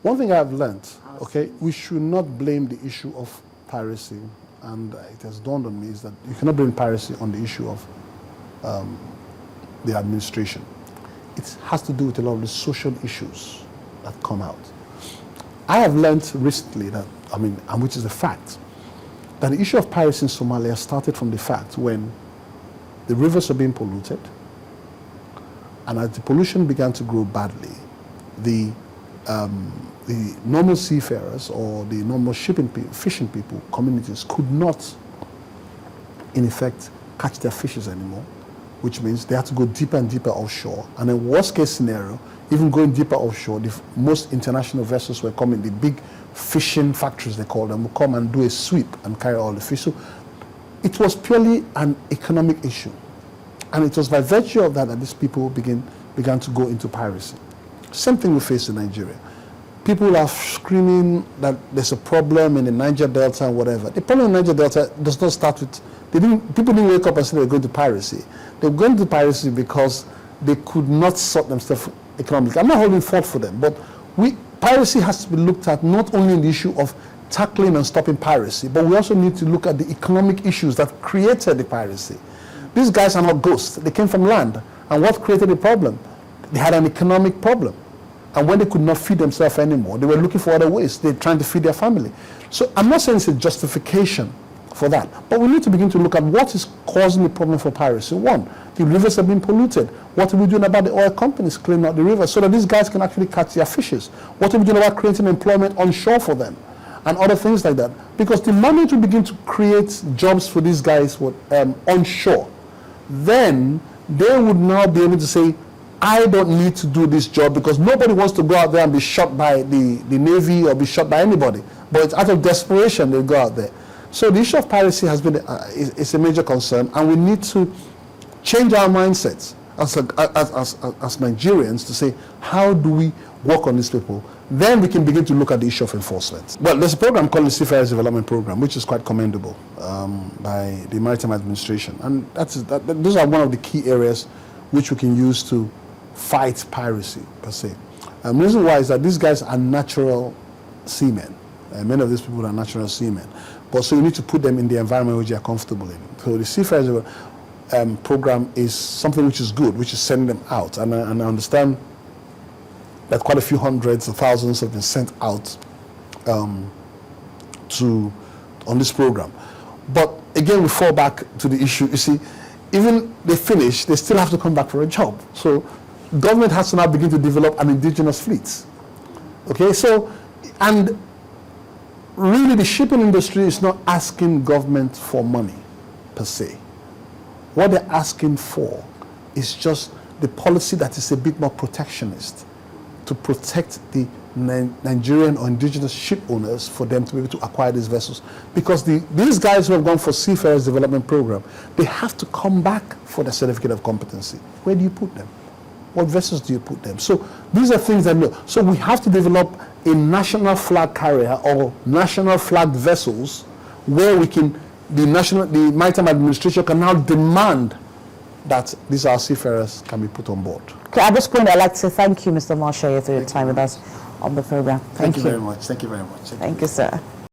One thing I've learned, okay, we should not blame the issue of piracy, and it has dawned on me is that you cannot blame piracy on the issue of the administration. It has to do with a lot of the social issues that come out. I have learned recently that, and which is a fact, that the issue of piracy in Somalia started from the fact when the rivers were being polluted, and as the pollution began to grow badly, the normal seafarers or the normal fishing people, communities, could not, in effect, catch their fishes anymore, which means they had to go deeper and deeper offshore. And in worst case scenario, even going deeper offshore, the most international vessels were coming, the big fishing factories, they call them, would come and do a sweep and carry all the fish. So it was purely an economic issue. And it was by virtue of that that these people began to go into piracy. Same thing we face in Nigeria. People are screaming that there's a problem in the Niger Delta and whatever. The problem in the Niger Delta does not start with, people didn't wake up and say they were going to piracy. They were going to piracy because they could not sort themselves economically. I'm not holding fault for them, but piracy has to be looked at not only in the issue of tackling and stopping piracy, but we also need to look at the economic issues that created the piracy. These guys are not ghosts. They came from land. And what created the problem? They had an economic problem. And when they could not feed themselves anymore, they were looking for other ways. They're trying to feed their family. So I'm not saying it's a justification for that, but we need to begin to look at what is causing the problem for piracy. One, the rivers have been polluted. What are we doing about the oil companies cleaning out the rivers so that these guys can actually catch their fishes? What are we doing about creating employment onshore for them? And other things like that. Because the moment we begin to create jobs for these guys onshore, then they would now be able to say, I don't need to do this job because nobody wants to go out there and be shot by the Navy or be shot by anybody. But it's out of desperation they go out there. So the issue of piracy has been is a major concern, and we need to change our mindsets as Nigerians to say, how do we work on these people? Then we can begin to look at the issue of enforcement. Well, there's a program called the Seafarers Development Program, which is quite commendable by the Maritime Administration. And those are one of the key areas which we can use to fight piracy, per se. The reason why is that these guys are natural seamen. Many of these people are natural seamen. But so you need to put them in the environment which they are comfortable in. So the Seafarers program is something which is good, which is sending them out. And I understand that quite a few hundreds of thousands have been sent out on this program. But again, we fall back to the issue. You see, even they finish, they still have to come back for a job. So government has to now begin to develop an indigenous fleet. Okay, so, and really the shipping industry is not asking government for money, per se. What they're asking for is just the policy that is a bit more protectionist, to protect the Nigerian or indigenous ship owners for them to be able to acquire these vessels. Because these guys who have gone for Seafarers Development Program, they have to come back for the certificate of competency. Where do you put them? What vessels do you put them? So these are things that no. So we have to develop a national flag carrier or national flagged vessels where we can, the Maritime Administration can now demand that these our seafarers can be put on board. Okay, at this point, I'd like to thank you, Mr. Omatseye, for your time with us on the program. Thank you very much. Thank you very much. Thank you, sir.